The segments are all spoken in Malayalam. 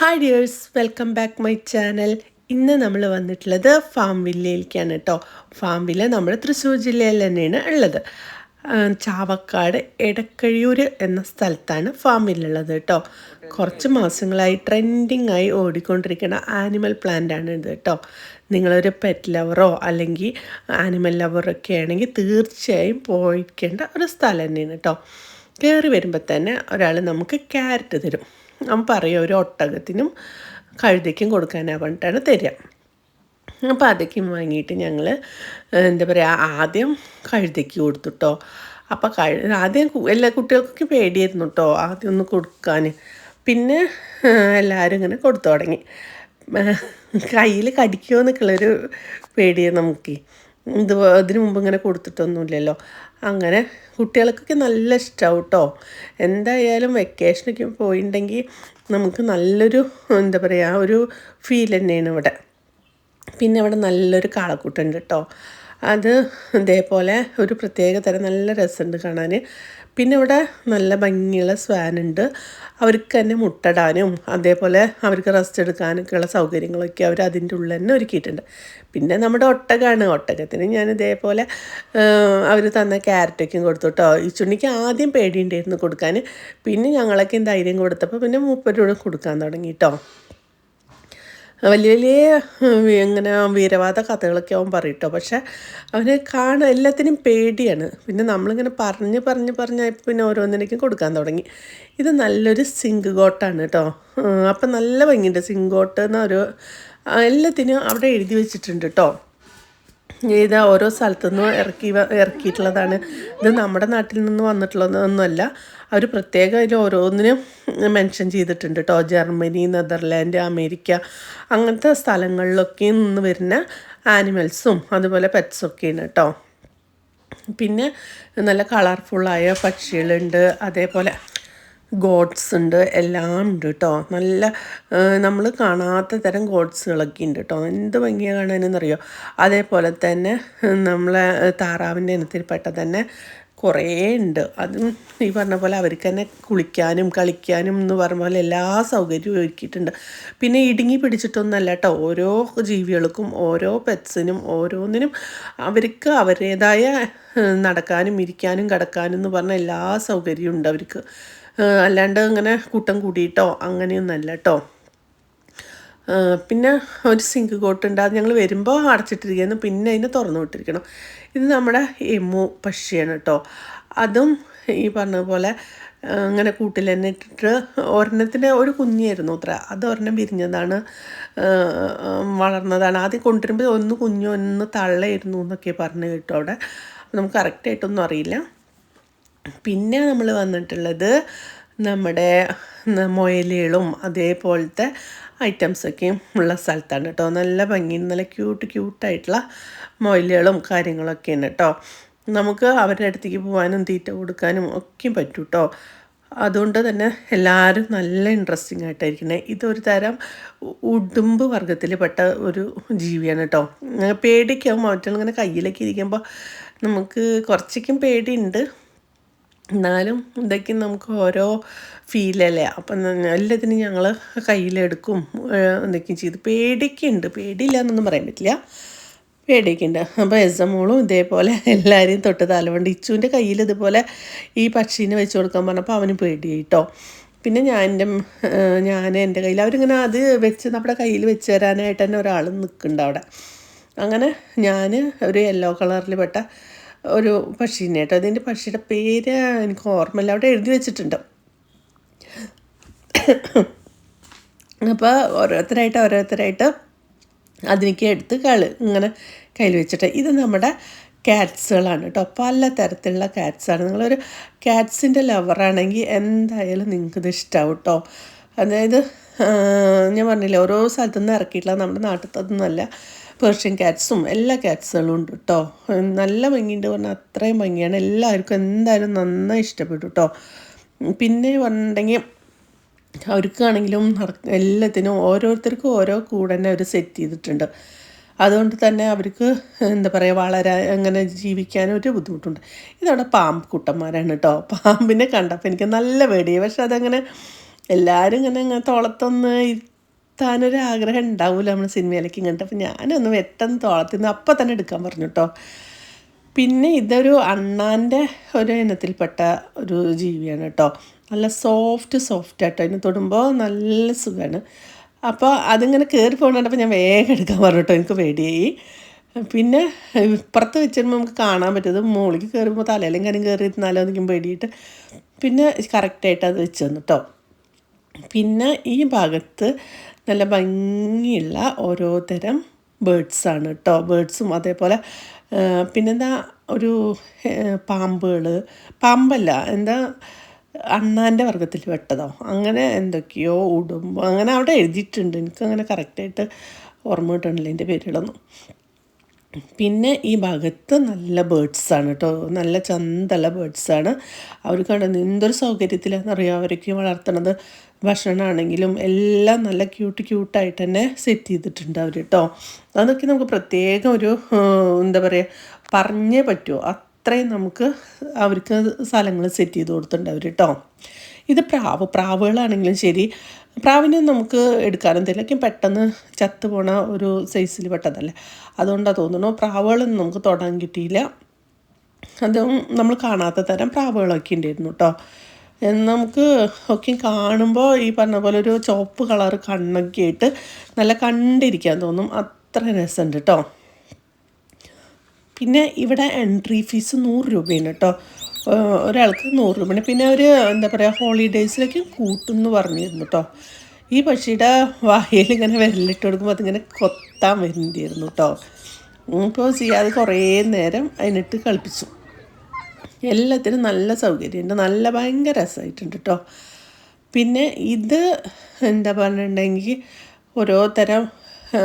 Hi dears, welcome back my channel. ഇന്ന് നമ്മൾ വന്നിട്ടുള്ളത് ഫാം വില്ലയിലേക്കാണ് കേട്ടോ. ഫാം വില്ല നമ്മുടെ തൃശ്ശൂർ ജില്ലയിൽ തന്നെയാണ് ഉള്ളത്. ചാവക്കാട് എടക്കഴിയൂർ എന്ന സ്ഥലത്താണ് ഫാം വില്ലുള്ളത് കേട്ടോ. കുറച്ച് മാസങ്ങളായി ട്രെൻഡിങ് ആയി ഓടിക്കൊണ്ടിരിക്കുന്ന ആനിമൽ പ്ലാന്റ് ആണ് ഇത് കേട്ടോ. നിങ്ങളൊരു പെറ്റ് ലവറോ അല്ലെങ്കിൽ ആനിമൽ ലവറൊക്കെ ആണെങ്കിൽ തീർച്ചയായും പോയിരിക്കേണ്ട ഒരു സ്ഥലം തന്നെയാണ് കേട്ടോ. കയറി വരുമ്പോൾ തന്നെ ഒരാൾ നമുക്ക് ക്യാരറ്റ് തരും. അവൻ പറയും ഒരു ഒട്ടകത്തിനും കഴുതയ്ക്കും കൊടുക്കാനാണ് പറഞ്ഞിട്ടാണ് തരിക. അപ്പോൾ അതൊക്കെ വാങ്ങിയിട്ട് ഞങ്ങൾ എന്താ പറയുക, ആദ്യം കഴുതയ്ക്ക് കൊടുത്തു കേട്ടോ. അപ്പോൾ ആദ്യം എല്ലാ കുട്ടികൾക്കൊക്കെ പേടിയായിരുന്നു കേട്ടോ ആദ്യം ഒന്ന് കൊടുക്കാൻ. പിന്നെ എല്ലാവരും ഇങ്ങനെ കൊടുത്തു തുടങ്ങി. കയ്യിൽ കടിക്കുമോ എന്നൊക്കെയുള്ളൊരു പേടിയാണ് നമുക്ക്. ഇതിനു മുമ്പ് ഇങ്ങനെ കൊടുത്തിട്ടൊന്നുമില്ലല്ലോ. അങ്ങനെ കുട്ടികൾക്കൊക്കെ നല്ല ഇഷ്ടമാവും കേട്ടോ. എന്തായാലും വെക്കേഷനൊക്കെ പോയിട്ടുണ്ടെങ്കിൽ നമുക്ക് നല്ലൊരു എന്താ പറയുക ഒരു ഫീൽ തന്നെയാണ് ഇവിടെ. പിന്നെ ഇവിടെ നല്ലൊരു കാളക്കൂട്ടുണ്ട് കേട്ടോ. അത് ഇതേപോലെ ഒരു പ്രത്യേക തരം നല്ല രസമുണ്ട് കാണാൻ. പിന്നെ ഇവിടെ നല്ല ഭംഗിയുള്ള സ്വാനുണ്ട്. അവർക്ക് തന്നെ മുട്ടടാനും അതേപോലെ അവർക്ക് റെസ്റ്റ് എടുക്കാനൊക്കെയുള്ള സൗകര്യങ്ങളൊക്കെ അവർ അതിൻ്റെ ഉള്ളിൽ തന്നെ ഒരുക്കിയിട്ടുണ്ട്. പിന്നെ നമ്മുടെ ഒട്ടകമാണ്. ഒട്ടകത്തിന് ഞാൻ ഇതേപോലെ അവർ തന്ന ക്യാരറ്റൊക്കെയും കൊടുത്തു കേട്ടോ. ഈ ചുണ്ണിക്ക് ആദ്യം പേടിയുണ്ടായിരുന്നു കൊടുക്കാൻ. പിന്നെ ഞങ്ങളൊക്കെ ധൈര്യം കൊടുത്തപ്പോൾ പിന്നെ 30 രൂപ കൊടുക്കാൻ തുടങ്ങി കേട്ടോ. വലിയ വലിയ ഇങ്ങനെ വീരവാദ കഥകളൊക്കെ അവൻ പറയും കേട്ടോ. പക്ഷേ അവന് എല്ലാത്തിനും പേടിയാണ്. പിന്നെ നമ്മളിങ്ങനെ പറഞ്ഞായപ്പോൾ പിന്നെ ഓരോന്നിനേക്കും കൊടുക്കാൻ തുടങ്ങി. ഇത് നല്ലൊരു സിങ്ക് ഗോട്ടാണ് കേട്ടോ. അപ്പം നല്ല ഭംഗിയുണ്ട്. സിങ്ക് ഗോട്ട് എന്നൊരു എല്ലാത്തിനും അവിടെ എഴുതി വെച്ചിട്ടുണ്ട് കേട്ടോ. ഇത് ഓരോ സ്ഥലത്തുനിന്നും ഇറക്കിയിട്ടുള്ളതാണ്. ഇത് നമ്മുടെ നാട്ടിൽ നിന്ന് വന്നിട്ടുള്ളതൊന്നുമല്ല. അവർ പ്രത്യേകം അതിൽ ഓരോന്നിനും മെൻഷൻ ചെയ്തിട്ടുണ്ട് കേട്ടോ. ജർമ്മനി, നെതർലാൻഡ്, അമേരിക്ക അങ്ങനത്തെ സ്ഥലങ്ങളിലൊക്കെ നിന്ന് വരുന്ന ആനിമൽസും അതുപോലെ പെറ്റ്സൊക്കെയാണ് കേട്ടോ. പിന്നെ നല്ല കളർഫുള്ളായ പക്ഷികളുണ്ട്. അതേപോലെ ഗോഡ്സ് ഉണ്ട്, എല്ലാം ഉണ്ട് കേട്ടോ. നല്ല നമ്മൾ കാണാത്ത തരം ഗോഡ്സുകളൊക്കെ ഉണ്ട് കേട്ടോ. എന്ത് ഭംഗിയാണ് കാണാനെന്നറിയോ. അതേപോലെ തന്നെ നമ്മളെ താറാവിൻ്റെ ഇനത്തിൽപ്പെട്ട തന്നെ കുറേ ഉണ്ട്. അതും ഈ പറഞ്ഞ പോലെ അവർക്ക് തന്നെ കുളിക്കാനും കളിക്കാനും എന്ന് പറഞ്ഞ പോലെ എല്ലാ സൗകര്യവും ഒരുക്കിയിട്ടുണ്ട്. പിന്നെ ഇടുങ്ങി പിടിച്ചിട്ടൊന്നുമല്ല കേട്ടോ. ഓരോ ജീവികൾക്കും ഓരോ പെറ്റ്സിനും ഓരോന്നിനും അവർക്ക് അവരുടേതായ നടക്കാനും ഇരിക്കാനും കിടക്കാനും എന്ന് പറഞ്ഞ എല്ലാ സൗകര്യവും ഉണ്ട് അവർക്ക്. അല്ലാണ്ട് ഇങ്ങനെ കൂട്ടം കൂടിയിട്ടോ അങ്ങനെയൊന്നല്ല കേട്ടോ. പിന്നെ ഒരു സിങ്ക് കോട്ടുണ്ട്. അത് ഞങ്ങൾ വരുമ്പോൾ അടച്ചിട്ടിരിക്കുന്നു. പിന്നെ അതിനെ തുറന്നു വിട്ടിരിക്കണം. ഇത് നമ്മുടെ എമു പക്ഷിയാണ് കേട്ടോ. അതും ഈ പറഞ്ഞ പോലെ ഇങ്ങനെ കൂട്ടിൽ തന്നെ ഇട്ടിട്ട് ഒരെണ്ണത്തിന് ഒരു കുഞ്ഞായിരുന്നു അത്ര. അത് ഒരെണ്ണം വിരിഞ്ഞതാണ്, വളർന്നതാണ്. ആദ്യം കൊണ്ടുവരുമ്പോൾ ഒന്ന് കുഞ്ഞു ഒന്ന് തള്ളയായിരുന്നു എന്നൊക്കെ പറഞ്ഞു കേട്ടോ. അവിടെ നമുക്ക് കറക്റ്റായിട്ടൊന്നും അറിയില്ല. പിന്നെ നമ്മൾ വന്നിട്ടുള്ളത് നമ്മുടെ മുയലുകളും അതേപോലത്തെ ഐറ്റംസൊക്കെയും ഉള്ള സ്ഥലത്താണ് കേട്ടോ. നല്ല ഭംഗി, നല്ല ക്യൂട്ടായിട്ടുള്ള മുയലുകളും കാര്യങ്ങളൊക്കെയാണ് കേട്ടോ. നമുക്ക് അവരുടെ അടുത്തേക്ക് പോകാനും തീറ്റ കൊടുക്കാനും ഒക്കെ പറ്റും കേട്ടോ. അതുകൊണ്ട് തന്നെ എല്ലാവരും നല്ല ഇൻട്രസ്റ്റിംഗ് ആയിട്ടായിരിക്കണേ. ഇതൊരു തരം ഉടുമ്പ് വർഗ്ഗത്തിൽപ്പെട്ട ഒരു ജീവിയാണ് കേട്ടോ. പേടിക്കാവും മറ്റുള്ള കയ്യിലേക്ക് ഇരിക്കുമ്പോൾ നമുക്ക് കുറച്ചൊക്കെ പേടിയുണ്ട്. എന്നാലും ഇതൊക്കെ നമുക്ക് ഓരോ ഫീലല്ലേ. അപ്പം എല്ലാത്തിനും ഞങ്ങൾ കയ്യിലെടുക്കും എന്തൊക്കെയും ചെയ്ത്. പേടിയില്ല എന്നൊന്നും പറയാൻ പറ്റില്ല, പേടിയൊക്കെയുണ്ട്. അപ്പോൾ എസമോളും ഇതേപോലെ എല്ലാവരെയും തൊട്ട് തലവണ്ട്. ഇച്ചുവിൻ്റെ കയ്യിൽ ഇതുപോലെ ഈ പക്ഷീനെ വെച്ച് കൊടുക്കാൻ പറഞ്ഞപ്പോൾ അവന് പേടിയായി കേട്ടോ. പിന്നെ ഞാൻ എൻ്റെ കയ്യിൽ അവരിങ്ങനെ അത് വെച്ച് നമ്മുടെ കയ്യിൽ വെച്ച് തരാനായിട്ട് തന്നെ ഒരാൾ നിൽക്കുന്നുണ്ട് അവിടെ. അങ്ങനെ ഞാൻ ഒരു യെല്ലോ കളറിൽ പെട്ട ഒരു പക്ഷീനെ കേട്ടോ. അതിൻ്റെ പക്ഷിയുടെ പേര് എനിക്ക് ഓർമ്മയില്ല, അവിടെ എഴുതി വെച്ചിട്ടുണ്ട്. അപ്പോൾ ഓരോരുത്തരായിട്ട് അതിനേക്ക് എടുത്ത് ഇങ്ങനെ കയ്യിൽ വെച്ചിട്ട്. ഇത് നമ്മുടെ ക്യാറ്റ്സുകളാണ് കേട്ടോ. പല തരത്തിലുള്ള ക്യാറ്റ്സാണ്. നിങ്ങളൊരു ക്യാറ്റ്സിൻ്റെ ലവറാണെങ്കിൽ എന്തായാലും നിങ്ങൾക്കിത് ഇഷ്ടമാവും കേട്ടോ. അതായത് ഞാൻ പറഞ്ഞില്ലേ, ഓരോ സ്ഥലത്തുനിന്ന് ഇറക്കിയിട്ടുള്ള നമ്മുടെ നാട്ടിലത്തൊന്നുമല്ല. പേർഷ്യൻ ക്യാറ്റ്സും എല്ലാ ക്യാറ്റ്സുകളും ഉണ്ട് കേട്ടോ. നല്ല ഭംഗിയുണ്ട് പറഞ്ഞാൽ അത്രയും ഭംഗിയാണ്. എല്ലാവർക്കും എന്തായാലും നന്നായി ഇഷ്ടപ്പെട്ടു കേട്ടോ. പിന്നെ പറഞ്ഞിട്ടുണ്ടെങ്കിൽ അവർക്കാണെങ്കിലും എല്ലാത്തിനും ഓരോരുത്തർക്കും ഓരോ കൂടെ തന്നെ അവർ സെറ്റ് ചെയ്തിട്ടുണ്ട്. അതുകൊണ്ട് തന്നെ അവർക്ക് എന്താ പറയുക, വളരെ അങ്ങനെ ജീവിക്കാനും ഒരു ബുദ്ധിമുട്ടുണ്ട്. ഇതവിടെ പാമ്പ് കുട്ടന്മാരാണ് കേട്ടോ. പാമ്പിനെ കണ്ടപ്പോൾ എനിക്ക് നല്ല പേടിയായി. പക്ഷെ അതങ്ങനെ എല്ലാവരും ഇങ്ങനെ തോളത്തൊന്ന് ഇരുത്താനൊരാഗ്രഹം ഉണ്ടാവില്ല നമ്മൾ സിനിമയിലേക്ക് ഇങ്ങോട്ട്. അപ്പോൾ ഞാനൊന്ന് പെട്ടെന്ന് തോളത്തിൽ നിന്ന് അപ്പം തന്നെ എടുക്കാൻ പറഞ്ഞു കേട്ടോ. പിന്നെ ഇതൊരു അണ്ണാൻ്റെ ഒരു ഇനത്തിൽപ്പെട്ട ഒരു ജീവിയാണ് കേട്ടോ. നല്ല സോഫ്റ്റ് ആട്ടോ, അതിന് തൊടുമ്പോൾ നല്ല സുഖമാണ്. അപ്പോൾ അതിങ്ങനെ കയറി പോകുന്നുണ്ടപ്പോൾ ഞാൻ വേഗം എടുക്കാൻ പറഞ്ഞു കേട്ടോ, എനിക്ക് പേടിയായി. പിന്നെ ഇപ്പുറത്ത് വെച്ചിരുമ്പോൾ നമുക്ക് കാണാൻ പറ്റും, മുകളിലേക്ക് കയറുമ്പോൾ തലയിലും കാര്യം കയറി ഇരുന്നാലോ എനിക്കും പേടിയിട്ട്. പിന്നെ കറക്റ്റായിട്ട് അത് വെച്ച് തന്നു കേട്ടോ. പിന്നെ ഈ ഭാഗത്ത് നല്ല ഭംഗിയുള്ള ഓരോ തരം ബേഡ്സാണ് കേട്ടോ. ബേഡ്സും അതേപോലെ പിന്നെന്താ ഒരു പാമ്പല്ല, എന്താ അണ്ണാൻ്റെ വർഗ്ഗത്തിൽ പെട്ടതോ അങ്ങനെ എന്തൊക്കെയോ ഉടുമ്പോ അങ്ങനെ അവിടെ എഴുതിയിട്ടുണ്ട്. എനിക്കങ്ങനെ കറക്റ്റായിട്ട് ഓർമ്മ കിട്ടണില്ല എൻ്റെ പേരുകളൊന്നും. പിന്നെ ഈ ഭാഗത്ത് നല്ല ബേഡ്സാണ് കേട്ടോ, നല്ല ചന്തമുള്ള ബേഡ്സാണ്. അവർ കണ്ടത് എന്തൊരു സൗകര്യത്തിലാണെന്നറിയാം അവരൊക്കെ വളർത്തണത്. ഭക്ഷണമാണെങ്കിലും എല്ലാം നല്ല ക്യൂട്ടായിട്ട് തന്നെ സെറ്റ് ചെയ്തിട്ടുണ്ട് അവർ കേട്ടോ. അതൊക്കെ നമുക്ക് പ്രത്യേകം ഒരു എന്താ പറയുക പറഞ്ഞേ പറ്റുമോ, അത്രയും നമുക്ക് അവർക്ക് സ്ഥലങ്ങൾ സെറ്റ് ചെയ്ത് കൊടുത്തിട്ടുണ്ട് അവർ കേട്ടോ. ഇത് പ്രാവുകളാണെങ്കിലും ശരി, പ്രാവിനെ നമുക്ക് എടുക്കാനും തരില്ല, പെട്ടെന്ന് ചത്തു പോണ ഒരു സൈസിൽ പെട്ടതല്ലേ, അതുകൊണ്ടാണ് തോന്നുന്നു. പ്രാവുകളൊന്നും നമുക്ക് തൊടാൻ കിട്ടിയില്ല. അതും നമ്മൾ കാണാത്ത തരം പ്രാവുകളൊക്കെ ഉണ്ടായിരുന്നു കേട്ടോ. നമുക്ക് ഒക്കെ കാണുമ്പോൾ ഈ പറഞ്ഞ പോലെ ഒരു ചുവപ്പ് കളർ കണ്ണൊക്കെ ആയിട്ട് നല്ല കണ്ടിരിക്കാൻ തോന്നും, അത്ര രസമുണ്ട് കേട്ടോ. പിന്നെ ഇവിടെ എൻട്രി ഫീസ് 100 രൂപയാണ് കേട്ടോ, ഒരാൾക്ക് 100 രൂപയാണ്. പിന്നെ അവർ എന്താ പറയുക ഹോളിഡേയ്സിലേക്ക് കൂട്ടുമെന്ന് പറഞ്ഞിരുന്നു കേട്ടോ. ഈ പക്ഷിയുടെ വായിൽ ഇങ്ങനെ വിരലിട്ട് കൊടുക്കുമ്പോൾ അതിങ്ങനെ കൊത്താൻ വരുന്നുണ്ടായിരുന്നു കേട്ടോ. ഇപ്പോൾ ചെയ്യാതെ കുറേ നേരം അതിനിട്ട് കളിപ്പിച്ചു. എല്ലാത്തിനും നല്ല സൗകര്യമുണ്ട്, നല്ല ഭയങ്കര രസമായിട്ടുണ്ട് കേട്ടോ. പിന്നെ ഇത് എന്താ പറഞ്ഞിട്ടുണ്ടെങ്കിൽ ഓരോ തരം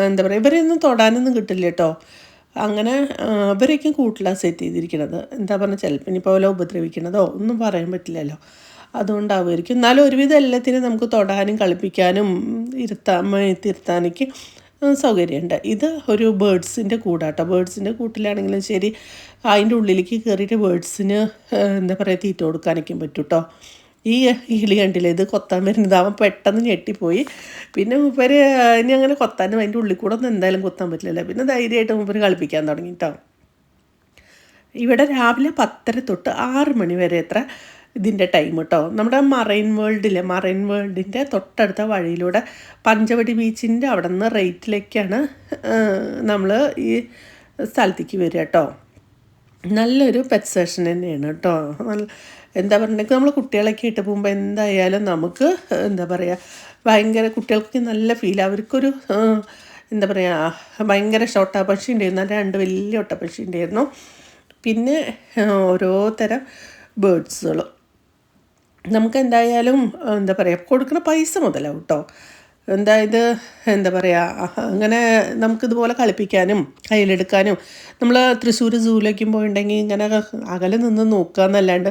എന്താ പറയുക ഇവരെയൊന്നും തൊടാനൊന്നും കിട്ടില്ല കേട്ടോ. അങ്ങനെ ഇവരേക്കും കൂട്ടിലാണ് സെറ്റ് ചെയ്തിരിക്കുന്നത്. എന്താ പറഞ്ഞാൽ ചിലപ്പോൾ ഇനിയിപ്പോൾ വല്ല ഉപദ്രവിക്കണതോ ഒന്നും പറയാൻ പറ്റില്ലല്ലോ, അതുകൊണ്ടാവുമായിരിക്കും. എന്നാലും ഒരുവിധം എല്ലാത്തിനും നമുക്ക് തൊടാനും കളിപ്പിക്കാനും ഇരുത്താനൊക്കെ സൗകര്യമുണ്ട്. ഇത് ഒരു ബേഡ്സിൻ്റെ കൂടാട്ടോ. ബേഡ്സിൻ്റെ കൂട്ടിലാണെങ്കിലും ശരി, അതിൻ്റെ ഉള്ളിലേക്ക് കയറിയിട്ട് ബേഡ്സിന് എന്താ പറയുക തീറ്റ കൊടുക്കാനൊക്കെ പറ്റും കേട്ടോ. ഈ കിളി കണ്ടില്ലേ, ഇത് കൊത്താൻ വരുന്നത്, അവൻ പെട്ടെന്ന് ഞെട്ടിപ്പോയി. പിന്നെ മൂപ്പര് ഇനി അങ്ങനെ കൊത്താനും അതിൻ്റെ ഉള്ളിൽ കൂടെ ഒന്നും എന്തായാലും കൊത്താൻ പറ്റില്ലല്ലോ, പിന്നെ ധൈര്യമായിട്ട് മൂപ്പര് കളിപ്പിക്കാൻ തുടങ്ങി കേട്ടോ. ഇവിടെ രാവിലെ 10:30 തൊട്ട് 6 മണി വരെ എത്ര ഇതിൻ്റെ ടൈം കേട്ടോ. നമ്മുടെ മറൈൻ വേൾഡിൻ്റെ തൊട്ടടുത്ത വഴിയിലൂടെ പഞ്ചവടി ബീച്ചിൻ്റെ അവിടെ നിന്ന് റൈറ്റിലേക്കാണ് നമ്മൾ ഈ സ്ഥലത്തേക്ക് വരിക കേട്ടോ. നല്ലൊരു പെറ്റ് സെഷൻ തന്നെയാണ് കേട്ടോ. എന്താ പറയുക നമ്മൾ കുട്ടികളൊക്കെ ഇട്ട് പോകുമ്പോൾ എന്തായാലും നമുക്ക് എന്താ പറയുക ഭയങ്കര കുട്ടികൾക്ക് നല്ല ഫീൽ. അവർക്കൊരു എന്താ പറയുക ഭയങ്കര ഒട്ടപ്പക്ഷി ഉണ്ടായിരുന്നു, 2 വലിയ ഒട്ടപ്പക്ഷി ഉണ്ടായിരുന്നു. പിന്നെ ഓരോ തരം ബേഡ്സുകളും നമുക്ക് എന്തായാലും എന്താ പറയുക കൊടുക്കുന്ന പൈസ മുതലാവും കേട്ടോ. എന്താ പറയുക അങ്ങനെ നമുക്കിതുപോലെ കളിപ്പിക്കാനും കയ്യിലെടുക്കാനും. നമ്മൾ തൃശ്ശൂർ സൂവിലേക്കും പോയിട്ടുണ്ടെങ്കിൽ ഇങ്ങനെ അകലെ നിന്ന് നോക്കുക എന്നല്ലാണ്ട്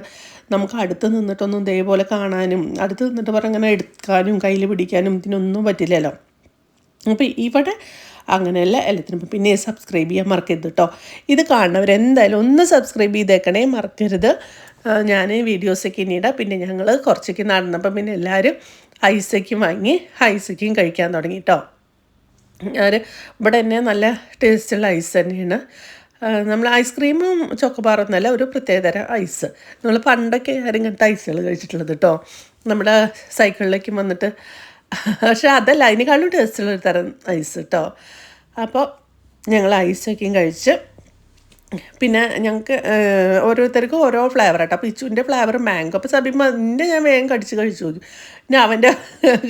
നമുക്ക് അടുത്ത് നിന്നിട്ടൊന്നും ഇതേപോലെ കാണാനും അടുത്ത് നിന്നിട്ട് പറഞ്ഞങ്ങനെ എടുക്കാനും കയ്യിൽ പിടിക്കാനും ഇതിനൊന്നും പറ്റില്ലല്ലോ. അപ്പോൾ ഇവിടെ അങ്ങനെയല്ല എല്ലാത്തിനും. പിന്നെ സബ്സ്ക്രൈബ് ചെയ്യാൻ മറക്കരുത് കേട്ടോ. ഇത് കാണുന്നവരെന്തായാലും ഒന്ന് സബ്സ്ക്രൈബ് ചെയ്തേക്കണേ, മറക്കരുത്. ഞാൻ വീഡിയോസൊക്കെ ഇനിയിടാം. പിന്നെ ഞങ്ങൾ കുറച്ചൊക്കെ നടന്നപ്പം പിന്നെ എല്ലാവരും ഐസൊക്കെയും വാങ്ങി ഐസൊക്കെയും കഴിക്കാൻ തുടങ്ങി കേട്ടോ. ഇവിടെ തന്നെ നല്ല ടേസ്റ്റുള്ള ഐസ് തന്നെയാണ്. നമ്മൾ ഐസ്ക്രീമും ചോക്കോബാറൊന്നുമല്ല, ഒരു പ്രത്യേകതരം ഐസ്. നമ്മൾ പണ്ടൊക്കെ ഇങ്ങനത്തെ ഐസുകൾ കഴിച്ചിട്ടുള്ളത് കേട്ടോ, നമ്മുടെ സൈക്കിളിലേക്ക് വന്നിട്ട്. പക്ഷെ അതല്ല, അതിനേക്കാളും ടേസ്റ്റുള്ളൊരു തരം ഐസ് കേട്ടോ. അപ്പോൾ ഞങ്ങൾ ഐസൊക്കെയും കഴിച്ച് പിന്നെ ഞങ്ങൾക്ക് ഓരോരുത്തർക്കും ഓരോ ഫ്ലേവർ കേട്ടോ. അപ്പോൾ ഇച്ചുവിൻ്റെ ഫ്ലേവർ മാംഗോ. അപ്പോൾ സബീമൻ്റെ ഞാൻ വേഗം കഴിച്ച് നോക്കി. പിന്നെ അവൻ്റെ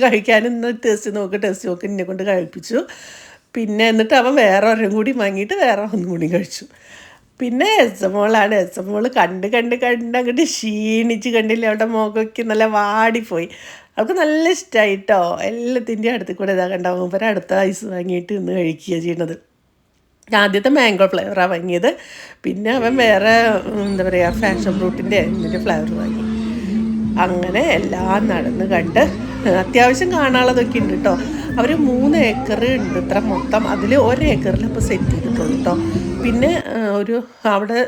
കഴിക്കാൻ ഇന്ന് ടേസ്റ്റ് നോക്ക് എന്നെ കൊണ്ട് കഴിപ്പിച്ചു. പിന്നെ എന്നിട്ട് അവൻ വേറെ ഒരെണ്ണം കൂടി വാങ്ങിയിട്ട് വേറെ ഒന്നും കൂടി കഴിച്ചു. പിന്നെ എസ് എം മോൾ കണ്ട് അങ്ങോട്ട് ക്ഷീണിച്ച് കണ്ടില്ലേ, അവിടെ മുഖമൊക്കെ നല്ല വാടിപ്പോയി. അവൾക്ക് നല്ല ഇഷ്ടമായി കേട്ടോ. എല്ലാത്തിൻ്റെയും അടുത്ത് കൂടെ ഇതാ കണ്ടാവും ഇവരെ അടുത്ത ഐസ് വാങ്ങിയിട്ട് ഇന്ന് കഴിക്കുക ചെയ്യണത്. ആദ്യത്തെ മാംഗോ ഫ്ലേവറാണ് വാങ്ങിയത്. പിന്നെ അവൻ വേറെ എന്താ പറയുക ഫാഷൻ ഫ്രൂട്ടിൻ്റെ ഇതിൻ്റെ ഫ്ലേവർ വാങ്ങി. അങ്ങനെ എല്ലാം നടന്ന് കണ്ട് അത്യാവശ്യം കാണാനുള്ളതൊക്കെ ഉണ്ട് കേട്ടോ. അവർ 3 ഏക്കർ ഉണ്ട് ഇത്ര മൊത്തം. അതിൽ 1 ഏക്കറിൽ ഇപ്പോൾ സെറ്റ് ചെയ്തിട്ടുള്ളൂ കേട്ടോ. പിന്നെ ഒരു അവിടെ